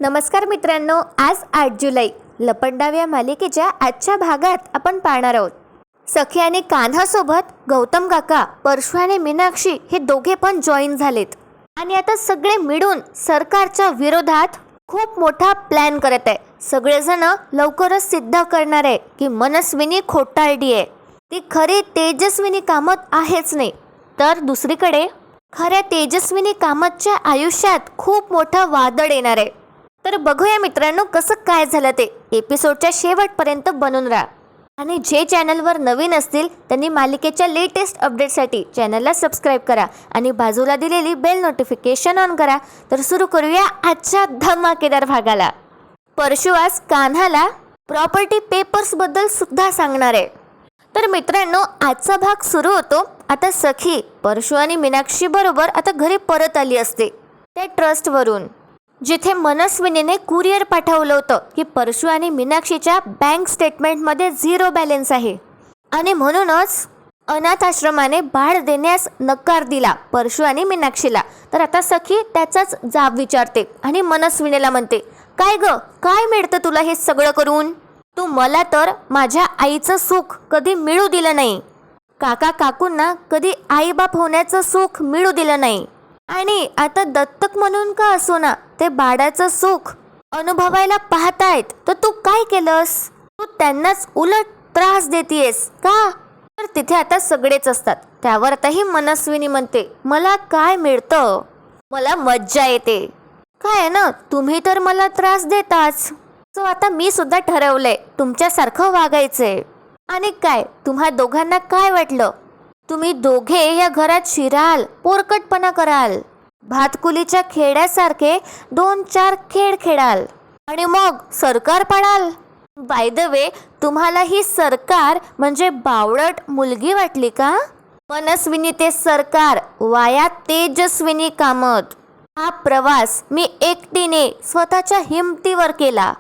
नमस्कार मित्रांनो, आज 8 जुलै लपंडाव या मालिकेच्या आजच्या भागात आपण पाहणार आहोत. सखी आणि कान्हासोबत गौतम काका, परशु आणि मीनाक्षी हे दोघे पण जॉईन झालेत आणि आता सगळे मिळून सरकारच्या विरोधात खूप मोठा प्लॅन करत आहे. सगळेजण लवकरच सिद्ध करणार आहे की मनस्विनी खोटारडी आहे. ती खरी तेजस्विनी कामत आहेच नाही. तर दुसरीकडे खऱ्या तेजस्विनी कामतच्या आयुष्यात खूप मोठं वादळ येणार आहे. तर बघूया मित्रांनो कसं काय झालं ते. एपिसोडच्या शेवटपर्यंत बनून राहा आणि जे चॅनलवर नवीन असतील त्यांनी मालिकेच्या लेटेस्ट अपडेटसाठी चॅनलला सबस्क्राईब करा आणि बाजूला दिलेली बेल नोटिफिकेशन ऑन करा. तर सुरू करूया आजच्या धमाकेदार भागाला. परशु आज कान्हाला प्रॉपर्टी पेपर्सबद्दल सुद्धा सांगणार आहे. तर मित्रांनो, आजचा भाग सुरू होतो. आता सखी परशु आणि मीनाक्षी बरोबर आता घरी परत आली असते त्या ट्रस्टवरून, जिथे मनस्विनीने कुरिअर पाठवलं होतं की परशु आणि मीनाक्षीच्या बँक स्टेटमेंटमध्ये 0 बॅलन्स आहे आणि म्हणूनच अनाथ आश्रमाने बाळ देण्यास नकार दिला परशु आणि मीनाक्षीला. तर आता सखी त्याचाच जाब विचारते आणि मनस्विनीला म्हणते, काय ग, काय मिळतं तुला हे सगळं करून? तू मला तर माझ्या आईचं सुख कधी मिळू दिलं नाही, काका काकूंना कधी आईबाप होण्याचं सुख मिळू दिलं नाही आणि आता दत्तक म्हणून का असो ना ते बाळाचं सुख अनुभवायला पाहतायत. तर तू काय केलंस? तू त्यांनाच उलट त्रास देतेस का? तर तिथे आता सगळेच असतात. त्यावर आता ही मनस्विनी म्हणते, मला काय मिळतं? मला मज्जा येते. काय आहे ना, तुम्ही तर मला त्रास देताच. सो आता मी सुद्धा ठरवलंय तुमच्यासारखं वागायचंय. आणि काय, तुम्हा दोघांना काय वाटलं? तुम्ही दोघे या घरात शिराल, पोरकटपणा कराल, भातकुलीच्या खेड्यासारखे 2-4 खेळ खेळाल आणि मग सरकार पाडाल. बाय द वे, तुम्हाला ही सरकार म्हणजे बावळट मुलगी वाटली का? मनस्विनी ते सरकार वाया तेजस्विनी कामत. हा प्रवास मी एकटीने स्वतःच्या हिमतीवर केला,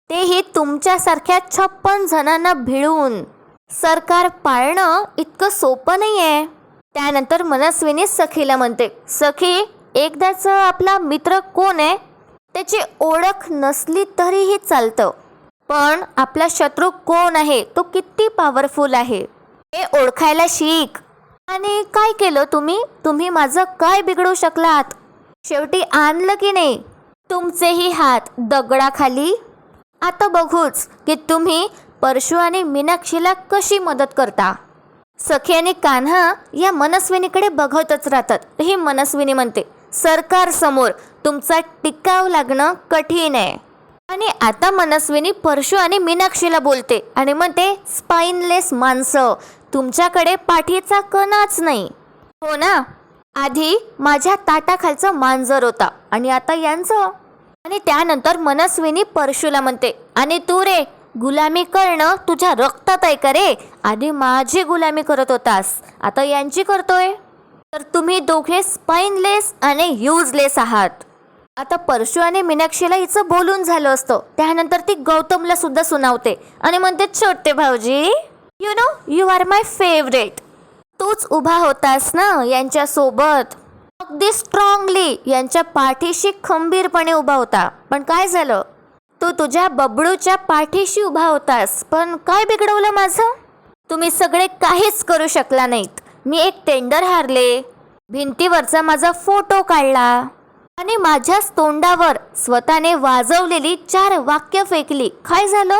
तेही तुमच्यासारख्या 56 जणांना भिडून. सरकार पाळणं इतकं सोपं नाहीये. त्यानंतर मनस्विनी सखीला म्हणते, सखी, एकदाच आपला मित्र कोण आहे त्याची ओळख नसली तरीही चालतं, पण आपला शत्रू कोण आहे, तो किती पॉवरफुल आहे हे ओळखायला शिक. आणि काय केलं तुम्ही माझं काय बिघडू शकलात? शेवटी आणलं की नाही तुमचेही हात दगडाखाली. आता बघूच की तुम्ही परशु आणि मीनाक्षीला कशी मदत करता. सखी आणि कान्हा या मनस्विनीकडे बघतच राहतात. ही मनस्विनी म्हणते, सरकार समोर तुमचा टिकाव लागणं कठीण आहे. आणि आता मनस्विनी परशु आणि मीनाक्षीला बोलते आणि म्हणते, स्पाइनलेस माणसं, तुमच्याकडे पाठीचा कणाच नाही, हो ना? आधी माझ्या ताटाखालचं मांजर होता आणि आता यांचं. आणि त्यानंतर मनस्विनी परशुला म्हणते, आणि तू रे, गुलामी करणं तुझ्या रक्तात आहे का रे? आधी माझी गुलामी करत होतास, आता यांची करतोय. तर तुम्ही दोघे स्पाइनलेस आणि युजलेस आहात. आता परशु आणि मीनाक्षीला हिचं बोलून झालं असतं. त्यानंतर ती गौतमला सुद्धा सुनावते आणि म्हणते, छोटे भाऊजी, you know you are my favourite. तूच उभा होतास ना यांच्यासोबत, अगदी स्ट्रॉंगली यांच्या पाठीशी खंबीरपणे उभा होता. पण काय झालं? तू तुझ्या बबडूच्या पाठीशी उभा होतास, पण काय बिघडवलं माझं? तुम्ही सगळे काहीच करू शकला नाहीत. मी एक टेंडर हारले, भिंतीवरचा माझा फोटो काढला आणि माझ्याच तोंडावर स्वतःने वाजवलेली 4 वाक्य फेकली. काय झालं?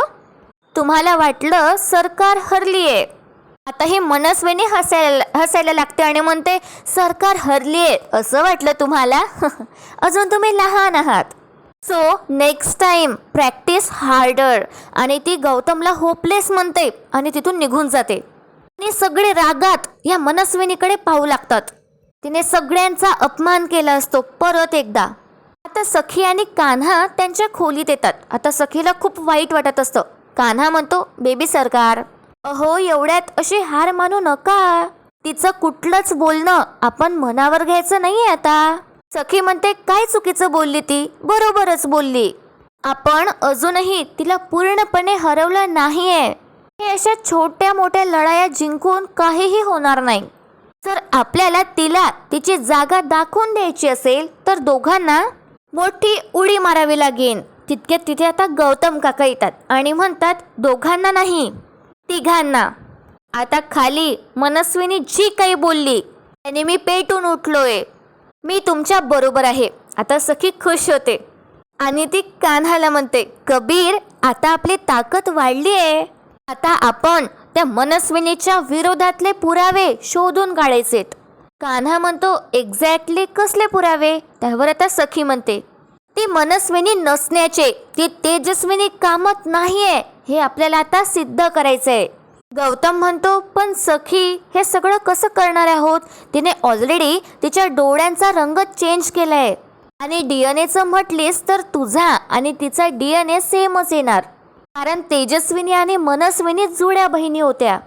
तुम्हाला वाटलं सरकार हरलीये. आता ही मनस्विनी हसायला लागते आणि म्हणते, सरकार हरलीये असं वाटलं तुम्हाला? अजून तुम्ही लहान आहात. So next time practice harder. आणि ती गौतमला होपलेस म्हणते आणि तिथून निघून जाते. आणि सगळे रागात या मनस्विनीकडे पाहू लागतात. तिने सगळ्यांचा अपमान केला असतो परत एकदा. आता सखी आणि कान्हा त्यांच्या खोलीत येतात. आता सखीला खूप वाईट वाटत असतं. कान्हा म्हणतो, बेबी सरकार, अहो एवढ्यात अशी हार मानू नका. तिचं कुठलंच बोलणं आपण मनावर घ्यायचं नाहीये. आता सखी म्हणते, काय चुकीचं बोलली ती? बरोबरच बोलली. आपण अजूनही तिला पूर्णपणे हरवलं नाहीये. हे अशा छोट्या मोठ्या लढाया जिंकून काहीही होणार नाही. जर आपल्याला तिला तिची जागा दाखवून द्यायची असेल तर दोघांना मोठी उडी मारावी लागेल. तितक्यात तिथे आता गौतम काका येतात आणि म्हणतात, दोघांना नाही, तिघांना. आता खाली मनस्विनी जी काही बोलली त्याने मी पेटून उठलोय. मी तुमच्या बरोबर आहे. आता सखी खुश होते आणि ती कान्हाला म्हणते, कबीर, आता आपली ताकद वाढली आहे. आता आपण त्या मनस्विनीच्या विरोधातले पुरावे शोधून काढायचेत. कान्हा म्हणतो, एक्झॅक्टली कसले पुरावे? त्यावर आता सखी म्हणते, ती मनस्विनी नसण्याचे, ती तेजस्विनी कामत नाहीये हे आपल्याला आता सिद्ध करायचंय. गौतम म्हणतो, पण सखी, हे सगळं कसं करणार आहोत? तिने ऑलरेडी तिच्या डोळ्यांचा रंग चेंज केलाय आणि डीएनएचं म्हटलीस तर तुझा आणि तिचा डीएनए सेमच येणार, कारण तेजस्विनी आणि मनस्विनी जुळ्या बहिणी होत्या.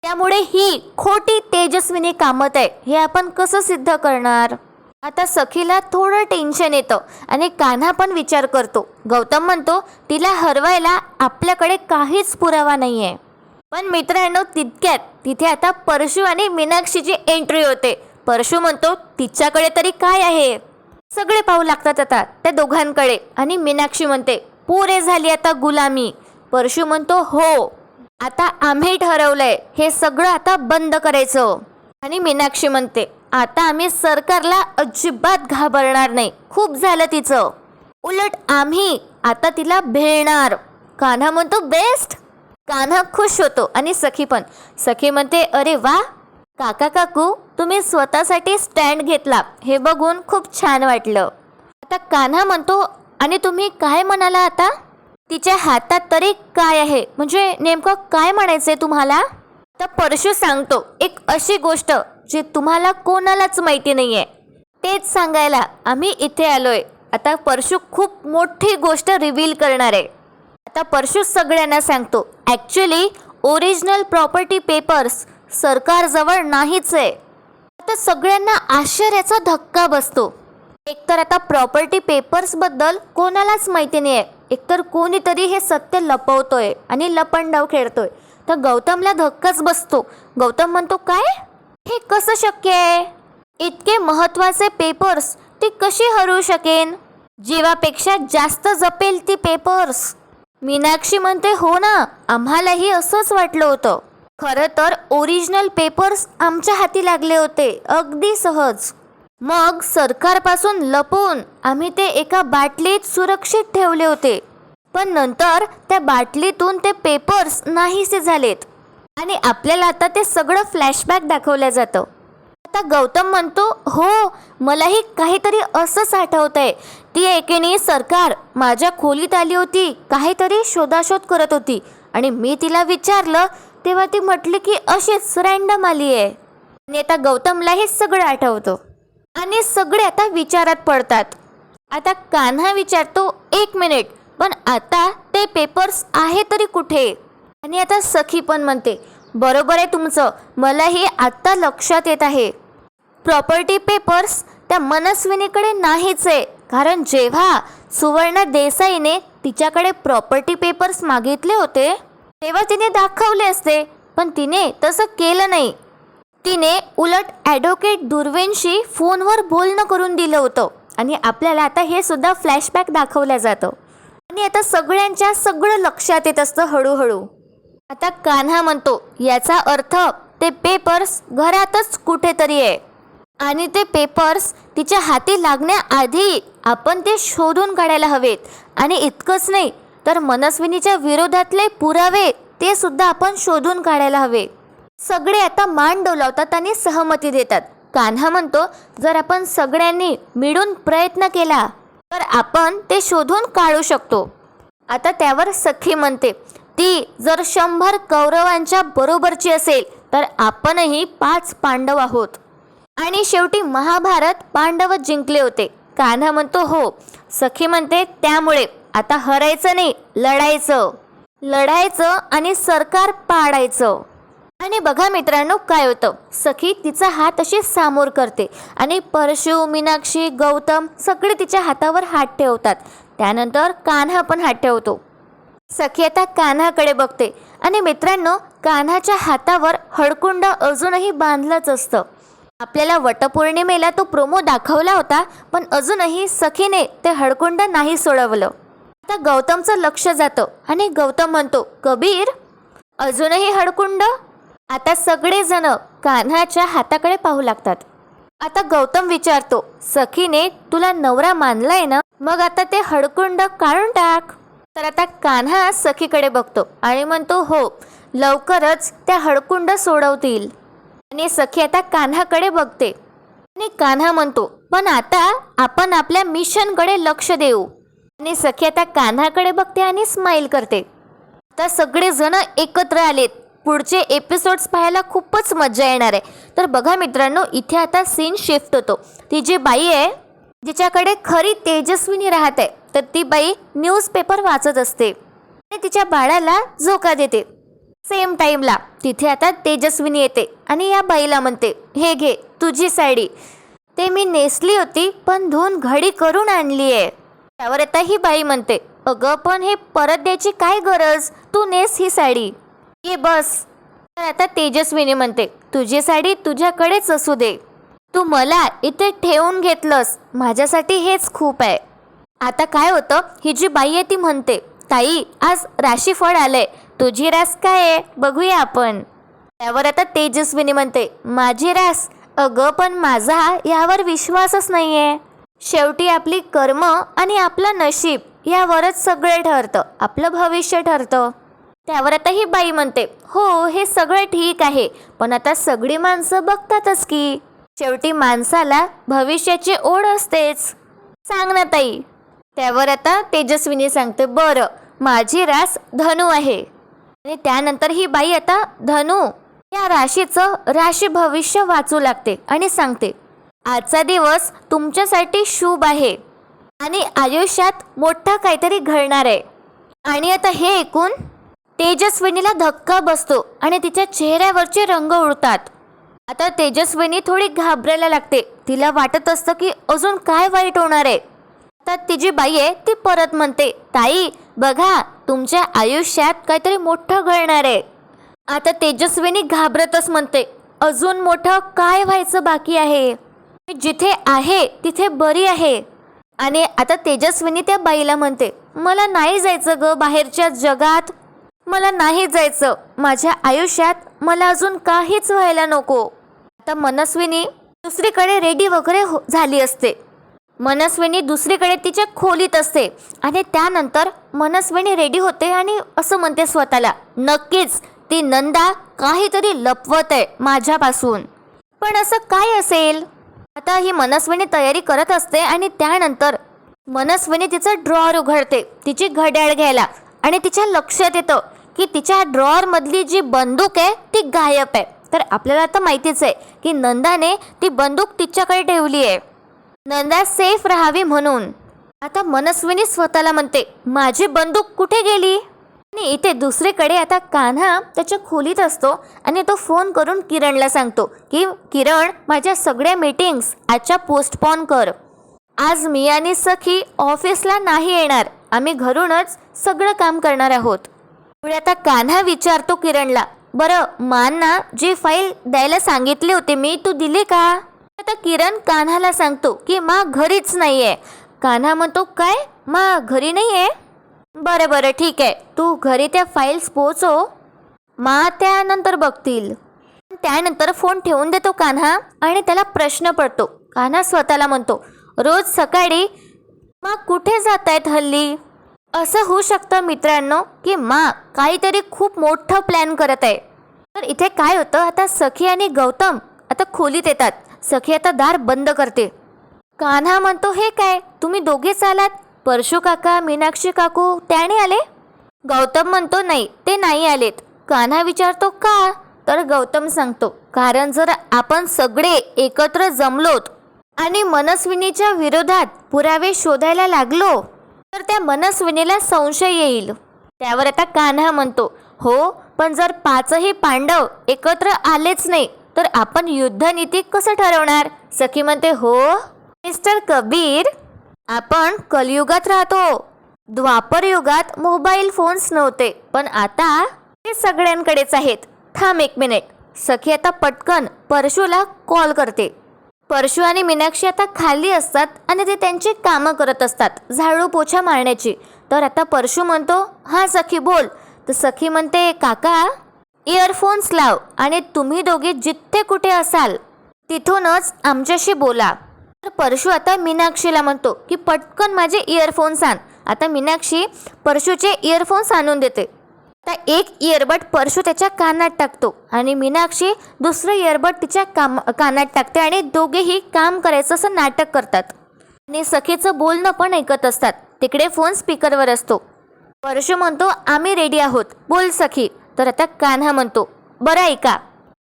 त्यामुळे ही खोटी तेजस्विनी कामत आहे हे आपण कसं सिद्ध करणार? आता सखीला थोडं टेन्शन येतं आणि कान्हा पण विचार करतो. गौतम म्हणतो, तिला हरवायला आपल्याकडे काहीच पुरावा नाहीये. पण मित्रांनो, तितक्यात तिथे आता परशू आणि मीनाक्षीची एंट्री होते. परशू म्हणतो, तिच्याकडे तरी काय आहे? सगळे पाहू लागतात आता त्या दोघांकडे आणि मीनाक्षी म्हणते, पुरे झाली आता गुलामी. परशू म्हणतो, हो, आता आम्ही ठरवलंय हे सगळं आता बंद करायचं. आणि मीनाक्षी म्हणते, आता आम्ही सरकारला अजिबात घाबरणार नाही. खूप झालं तिचं, उलट आम्ही आता तिला भेटणार. कान्हा म्हणतो, बेस्ट. कान्हा खुश होतो आणि सखी पण. सखी म्हणते, अरे वा काका काकू, तुम्ही स्वतःसाठी स्टँड घेतला हे बघून खूप छान वाटलं. आता कान्हा म्हणतो, आणि तुम्ही काय म्हणाला आता? तिच्या हातात तरी काय आहे? म्हणजे नेमकं काय म्हणायचंय तुम्हाला? तर परशू सांगतो एक अशी गोष्ट जी तुम्हाला कोणालाच माहिती नाहीये, तेच सांगायला आम्ही इथे आलोय. आता परशू खूप मोठी गोष्ट रिव्हील करणार आहे. आता परशू सगळ्यांना सांगतो, ॲक्च्युली ओरिजिनल प्रॉपर्टी पेपर्स सरकारजवळ नाहीच आहे. आता सगळ्यांना आश्चर्याचा धक्का बसतो. एकतर आता प्रॉपर्टी पेपर्सबद्दल कोणालाच माहिती नाही आहे, एकतर कोणीतरी हे सत्य लपवतोय आणि लपंडाव खेळतोय. तर गौतमला धक्काच बसतो. गौतम म्हणतो, काय? हे कसं शक्य आहे? इतके महत्त्वाचे पेपर्स ती कशी हरू शकेन? जीवापेक्षा जास्त जपेल ती पेपर्स. मीनाक्षी म्हणते, हो ना, आम्हालाही असंच वाटलं होतं. खरं तर ओरिजिनल पेपर्स आमच्या हाती लागले होते अगदी सहज. मग सरकारपासून लपवून आम्ही ते एका बाटलीत सुरक्षित ठेवले होते. पण नंतर त्या बाटलीतून ते पेपर्स नाहीसे झालेत आणि आपल्याला आता ते सगळं फ्लॅशबॅक दाखवलं जातं. आता गौतम म्हणतो, हो, मलाही काहीतरी असंच आठवतंय. ती एकेणी सरकार माझ्या खोलीत आली होती, काहीतरी शोधाशोध करत होती आणि मी तिला विचारलं तेव्हा ती म्हटली की अशीच रँडम आली आहे. आणि आता गौतमला हे सगळं आठवतं आणि सगळे आता विचारात पडतात. आता कान्हा विचारतो, एक मिनिट, पण आता ते पेपर्स आहे तरी कुठे? आणि आता सखी पण म्हणते, बरोबर आहे तुमचं, मलाही आत्ता लक्षात येत आहे. प्रॉपर्टी पेपर्स त्या मनस्विनीकडे नाहीच आहे, कारण जेव्हा सुवर्ण देसाईने तिच्याकडे प्रॉपर्टी पेपर्स मागितले होते तेव्हा तिने दाखवले असते, पण तिने तसं केलं नाही. तिने उलट ॲडव्होकेट दुर्वेंशी फोनवर बोलणं करून दिलं होतं आणि आपल्याला आता हे सुद्धा फ्लॅशबॅक दाखवलं जातं. आणि आता सगळ्यांच्या सगळं लक्षात येत असतं हळूहळू. आता कान्हा म्हणतो, याचा अर्थ ते पेपर्स घरातच कुठेतरी आहे आणि ते पेपर्स तिच्या हाती लागण्याआधी आपण ते शोधून काढायला हवेत. आणि इतकंच नाही तर मनस्विनीच्या विरोधातले पुरावे ते सुद्धा आपण शोधून काढायला हवे. सगळे आता मान डोलावतात आणि सहमती देतात. कान्हा म्हणतो, जर आपण सगळ्यांनी मिळून प्रयत्न केला तर आपण ते शोधून काढू शकतो. आता त्यावर सखी म्हणते, ती जर 100 कौरवांच्या बरोबरची असेल तर आपणही 5 पांडव आहोत आणि शेवटी महाभारत पांडवच जिंकले होते. कान्हा म्हणतो, हो. सखी म्हणते, त्यामुळे आता हरायचं नाही, लढायचं आणि सरकार पाडायचं. आणि बघा मित्रांनो, काय होतं, सखी तिचा हात अशी सामोर करते आणि परशू, मीनाक्षी, गौतम सगळे तिच्या हातावर हात ठेवतात. त्यानंतर कान्हा पण हात ठेवतो. सखी आता कान्हाकडे बघते आणि मित्रांनो, कान्हाच्या हातावर हळकुंड अजूनही बांधलंच असतं. आपल्याला वटपौर्णिमेला तो प्रोमो दाखवला होता, पण अजूनही सखीने ते हळकुंड नाही सोडवलं. आता गौतमचं लक्ष जातं आणि गौतम म्हणतो, कबीर अजूनही हडकुंड? आता सगळेजण कान्हाच्या हाताकडे पाहू लागतात. आता गौतम विचारतो, सखीने तुला नवरा मानलाय ना, मग आता ते हडकुंड काढून टाक. तर आता कान्हा सखीकडे बघतो आणि म्हणतो, हो लवकरच त्या हडकुंड सोडवतील. आणि सखी आता कान्हाकडे बघते आणि कान्हा म्हणतो, पण आता आपण आपल्या मिशनकडे लक्ष देऊ. आणि सखी आता कान्हाकडे बघते आणि स्माइल करते. आता सगळे जण एकत्र आलेत. पुढचे एपिसोड्स पाहायला खूपच मजा येणार आहे. तर बघा मित्रांनो, इथे आता सीन शिफ्ट होतो. ती जी बाई आहे जिच्याकडे खरी तेजस्विनी राहते, तर ती बाई न्यूजपेपर वाचत असते आणि तिच्या बाळाला झोका देते. सेम टाईमला तिथे आता तेजस्विनी येते आणि या बाईला म्हणते, हे घे तुझी साडी. ते मी नेसली होती पण धुवून घडी करून आणली आहे. त्यावर आता ही बाई म्हणते, अगं पण हे परत द्यायची काय गरज, तू नेस ही साडी, ये बस. तर आता तेजस्विनी म्हणते, तुझी साडी तुझ्याकडेच असू दे, तू मला इथे ठेवून घेतलंस, माझ्यासाठी हेच खूप आहे. आता काय होतं, ही जी बाई आहे ती म्हणते, ताई आज राशीफळ आलंय, तुझी रास काय आहे बघूया आपण. त्यावर आता तेजस्विनी म्हणते, माझी रास? अगं पण माझा यावर विश्वासच नाहीये. शेवटी आपली कर्म आणि आपलं नशीब यावरच सगळे ठरतं, आपलं भविष्य ठरतं. त्यावर आता ही बाई म्हणते, हो हे सगळं ठीक आहे, पण आता सगळी माणसं बघतातच की, शेवटी माणसाला भविष्याची ओढ असतेच, सांग ना ताई. त्यावर आता तेजस्विनी सांगते, बरं माझी रास धनु आहे. आणि त्यानंतर ही बाई आता धनु या राशीचं राशी भविष्य वाचू लागते आणि सांगते, आजचा दिवस तुमच्यासाठी शुभ आहे आणि आयुष्यात मोठं काहीतरी घडणार आहे. आणि आता हे ऐकून तेजस्विनीला धक्का बसतो आणि तिच्या चेहऱ्यावरचे रंग उडतात. आता तेजस्विनी थोडी घाबरायला लागते. तिला वाटत असतं की अजून काय वाईट होणार आहे. आता ती जी बाई आहे ती परत म्हणते, ताई बघा तुमच्या आयुष्यात काहीतरी मोठं घडणार आहे. आता तेजस्विनी घाबरतच म्हणते, अजून मोठं काय व्हायचं बाकी आहे, मी जिथे आहे तिथे बरी आहे. आणि आता तेजस्विनी त्या बाईला म्हणते, मला नाही जायचं ग बाहेरच्या जगात, मला नाही जायचं, माझ्या आयुष्यात मला अजून काहीच व्हायला नको. आता मनस्विनी दुसरीकडे रेडी वगैरे झाली असते. मनस्विनी दुसरीकडे तिच्या खोलीत असते आणि त्यानंतर मनस्विनी रेडी होते आणि असं म्हणते स्वतःला, नक्कीच ती नंदा काहीतरी लपवत आहे माझ्यापासून, पण असं काय असेल. आता ही मनस्विनी तयारी करत असते आणि त्यानंतर मनस्विनी तिचं ड्रॉअर उघडते तिची घड्याळ घ्यायला आणि तिच्या लक्षात येतं की तिच्या ड्रॉअरमधली जी बंदूक आहे ती गायब आहे. तर आपल्याला आता माहितीच आहे की नंदाने ती बंदूक तिच्याकडे ठेवली आहे, नंदा सेफ राहावी म्हणून. आता मनस्विनी स्वतःला म्हणते, माझी बंदूक कुठे गेली. आणि इथे दुसरीकडे आता कान्हा त्याच्या खोलीत असतो आणि तो फोन करून किरणला सांगतो की किरण, माझ्या सगळ्या मीटिंग्स आजच्या पोस्टपोन कर, आज मी आणि सखी ऑफिसला नाही येणार, आम्ही घरूनच सगळं काम करणार आहोत. पुढे आता कान्हा विचारतो किरणला, बरं मान ना, जी फाईल द्यायला सांगितली होती मी तू दिली का. आता किरण कान्हाला सांगतो की मा घरीच नाही आहे. कान्हा म्हणतो, काय मा घरी नाही आहे. बरं बरं ठीक आहे, तू घरी त्या फाईल्स पोहोचव, मा त्यानंतर बघतील. त्यानंतर फोन ठेवून देतो कान्हा आणि त्याला प्रश्न पडतो. कान्हा स्वतःला म्हणतो, रोज सकाळी मा कुठे जात आहेत हल्ली. असं होऊ शकतं मित्रांनो की मा काहीतरी खूप मोठं प्लॅन करत आहे. तर इथे काय होतं, आता सखी आणि गौतम आता खोलीत येतात. सखी आता दार बंद करते. कान्हा म्हणतो, हे काय तुम्ही दोघेच आलात, परशू काका मीनाक्षी काकू त्याने आले. गौतम म्हणतो, नाही ते नाही आलेत. कान्हा विचारतो का, तर गौतम सांगतो, कारण जर आपण सगळे एकत्र जमलोत आणि मनस्विनीच्या विरोधात पुरावे शोधायला लागलो तर त्या मनस्विनीला संशय येईल. त्यावर आता कान्हा म्हणतो, हो पण जर पाचही पांडव एकत्र आलेच नाही तर आपण युद्धनीती कसं ठरवणार. सखी म्हणते, हो मिस्टर कबीर, आपण कलियुगात राहतो, द्वापर युगात मोबाईल फोन्स नव्हते पण आता ते सगळ्यांकडेच आहेत. थांब एक मिनिट. सखी आता पटकन परशूला कॉल करते. परशू आणि मीनाक्षी आता खाली असतात आणि ते त्यांची कामं करत असतात, झाडू पोछा मारण्याची. तर आता परशू म्हणतो, हां सखी बोल. तर सखी म्हणते, काका इयरफोन्स लाव आणि तुम्ही दोघे जिथे कुठे असाल तिथूनच आमच्याशी बोला. तर परशू आता मीनाक्षीला म्हणतो की पटकन माझे इयरफोन्स आण. आता मीनाक्षी परशूचे इयरफोन्स आणून देते. आता एक इयरबड परशू त्याच्या कानात टाकतो आणि मीनाक्षी दुसरं इयरबड तिच्या कानात टाकते आणि दोघेही काम करायचं असं नाटक करतात आणि सखीचं बोलणं पण ऐकत असतात. तिकडे फोन स्पीकरवर असतो. परशू म्हणतो, आम्ही रेडी आहोत, बोल सखी. तर आता कान्हा म्हणतो, बरं ऐका,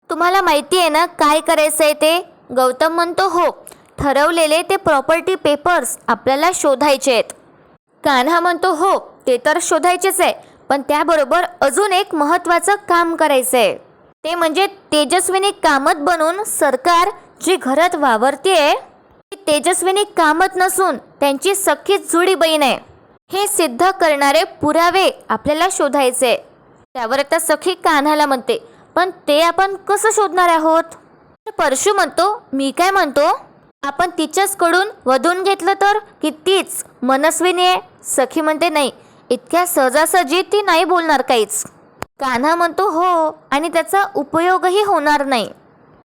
तुम्हाला माहिती आहे ना काय करायचं आहे ते. गौतम म्हणतो, हो, ठरवलेले ते प्रॉपर्टी पेपर्स आपल्याला शोधायचे आहेत. कान्हा म्हणतो, हो ते तर शोधायचेच आहे, पण त्याबरोबर अजून एक महत्त्वाचं काम करायचं आहे. ते म्हणजे तेजस्विनी कामत बनून सरकार जी घरात वावरतीये ती तेजस्विनी कामत नसून त्यांची सख्खी जुळी बहीण आहे हे सिद्ध करणारे पुरावे आपल्याला शोधायचे. त्यावर आता सखी कान्हाला म्हणते, पण ते आपण कसं शोधणार आहोत. परशू म्हणतो, मी काय म्हणतो, आपण तिच्याचकडून वधून घेतलं तर की तीच मनस्विनी आहे. सखी म्हणते, नाही, इतक्या सहजासहजी ती नाही बोलणार काहीच. कान्हा म्हणतो, हो, आणि त्याचा उपयोगही होणार नाही.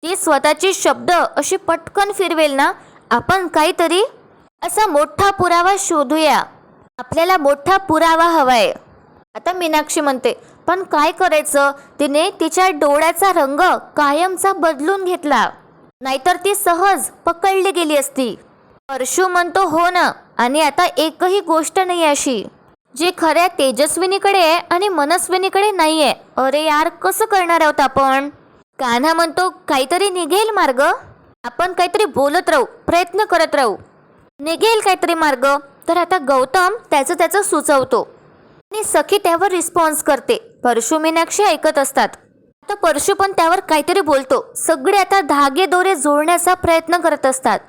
ती स्वतःची शब्द अशी पटकन फिरवेल ना. आपण काहीतरी असा मोठा पुरावा शोधूया. आपल्याला मोठा पुरावा हवाय. आता मीनाक्षी म्हणते, पण काय करायचं, तिने तिच्या डोळ्याचा रंग कायमचा बदलून घेतला, नाहीतर ती सहज पकडली गेली असती. परशू म्हणतो, हो ना, आणि आता एकही गोष्ट नाही अशी जी खऱ्या तेजस्विनीकडे आहे आणि मनस्विनीकडे नाही आहे. अरे यार, कसं करणार आहोत आपण. कान्हा म्हणतो, काहीतरी निघेल मार्ग. आपण काहीतरी बोलत राहू, प्रयत्न करत राहू, निघेल काहीतरी मार्ग. तर आता गौतम त्याचं सुचवतो आणि सखी त्यावर रिस्पॉन्स करते. परशू मीनाक्षी ऐकत असतात. आता परशू पण त्यावर काहीतरी बोलतो. सगळे आता धागे दोरे जोडण्याचा प्रयत्न करत असतात.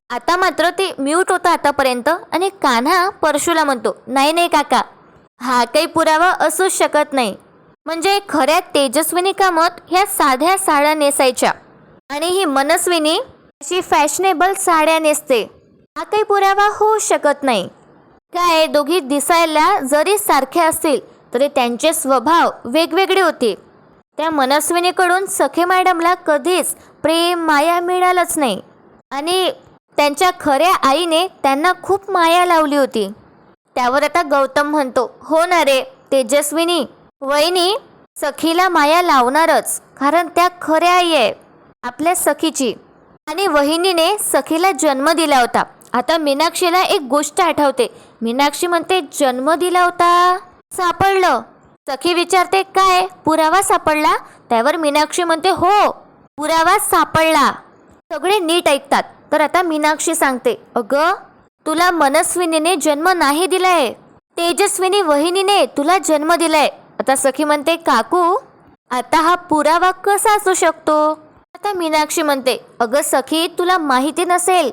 आता मात्र ते म्यूट होतं आतापर्यंत आणि कान्हा परशूला म्हणतो, नाही काका, हा काही पुरावा असूच शकत नाही. म्हणजे खऱ्या तेजस्विनी कामत ह्या साध्या साड्या नेसायच्या आणि ही मनस्विनी अशी फॅशनेबल साड्या नेसते, हा काही पुरावा होऊ शकत नाही. काय, दोघी दिसायला जरी सारख्या असतील तरी त्यांचे स्वभाव वेगवेगळे होते. त्या मनस्विनीकडून सखे मॅडमला कधीच प्रेम माया मिळालंच नाही आणि त्यांच्या खऱ्या आईने त्यांना खूप माया लावली होती. त्यावर आता गौतम म्हणतो, हो ना रे तेजस्विनी, वहिनी सखीला माया लावणारच, कारण त्या खऱ्या आई आहे आपल्या सखीची आणि वहिनीने सखीला जन्म दिला होता. आता मीनाक्षीला एक गोष्ट आठवते. मीनाक्षी म्हणते, जन्म दिला होता, सापडलं. सखी विचारते, काय पुरावा सापडला. त्यावर मीनाक्षी म्हणते, हो पुरावा सापडला. सगळे नीट ऐकतात. तर आता मीनाक्षी सांगते, अगं तुला मनस्विनीने जन्म नाही दिलाय, तेजस्विनी वहिनीने तुला जन्म दिलाय. आता सखी म्हणते, काकू आता हा पुरावा कसा असू शकतो. आता मीनाक्षी म्हणते, अगं सखी तुला माहिती नसेल,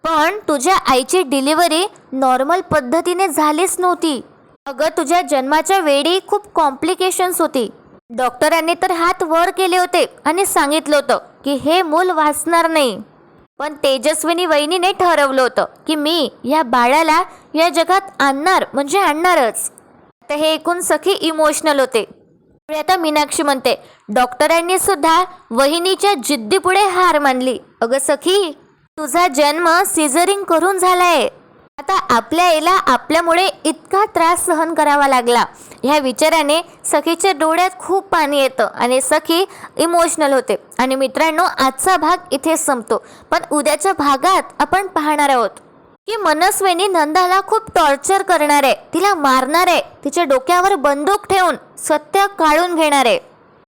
पण तुझ्या आईची डिलिव्हरी नॉर्मल पद्धतीने झालीच नव्हती. अगं तुझ्या जन्माच्या वेळी खूप कॉम्प्लिकेशन्स होती. डॉक्टरांनी तर हात वर केले होते आणि सांगितलं होतं की हे मूल वाचणार नाही. पण तेजस्विनी वहिनीने ठरवलं होतं की मी या बाळाला या जगात आणणार म्हणजे आणणारच. आता हे ऐकून सखी इमोशनल होते. आता मीनाक्षी म्हणते, डॉक्टरांनी सुद्धा वहिनीच्या जिद्दीपुढे हार मानली. अगं सखी तुझा जन्म सिझरिंग करून झालाय. आता आपल्या आईला आपल्यामुळे इतका त्रास सहन करावा लागला. ह्या विचाराने सखीच्या डोळ्यात खूप पाणी येतं आणि सखी इमोशनल होते. आणि मित्रांनो, आजचा भाग इथे संपतो, पण उद्याच्या भागात आपण पाहणार आहोत की मनस्विनी नंदाला खूप टॉर्चर करणार आहे, तिला मारणार आहे, तिच्या डोक्यावर बंदूक ठेवून सत्य काढून घेणार आहे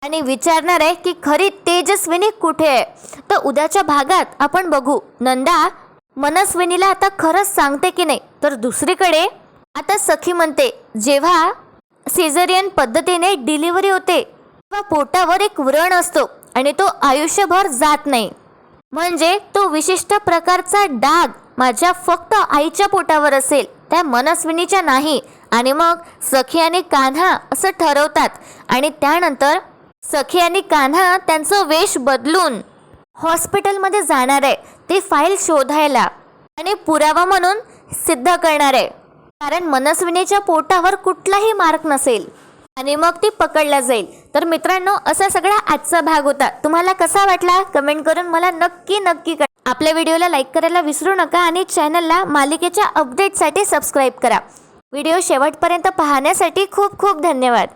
आणि विचारणार आहे की खरी तेजस्विनी कुठे आहे. तर उद्याच्या भागात आपण बघू नंदा मनस्विनीला आता खरंच सांगते की नाही. तर दुसरीकडे आता सखी म्हणते, जेव्हा सिझेरियन पद्धतीने डिलिव्हरी होते तेव्हा पोटावर एक व्रण असतो आणि तो आयुष्यभर जात नाही. म्हणजे तो विशिष्ट प्रकारचा डाग माझ्या फक्त आईच्या पोटावर असेल, त्या मनस्विनीच्या नाही. आणि मग सखी आणि कान्हा असं ठरवतात आणि त्यानंतर सखी आणि कान्हा त्यांचं वेश बदलून हॉस्पिटलमध्ये जाणार आहे, ती फाईल शोधायला आणि पुरावा म्हणून सिद्ध करणार आहे. कारण मनस्विनीच्या पोटावर कुठलाही मार्क नसेल आणि मग ती पकडला जाईल. तर मित्रांनो, असा सगळा आजचा भाग होता. तुम्हाला कसा वाटला कमेंट करून मला नक्की कळवा. आपल्या व्हिडिओला लाईक करायला विसरू नका आणि चॅनलला मालिकेच्या अपडेटसाठी सबस्क्राईब करा. व्हिडिओ शेवटपर्यंत पाहण्यासाठी खूप खूप धन्यवाद.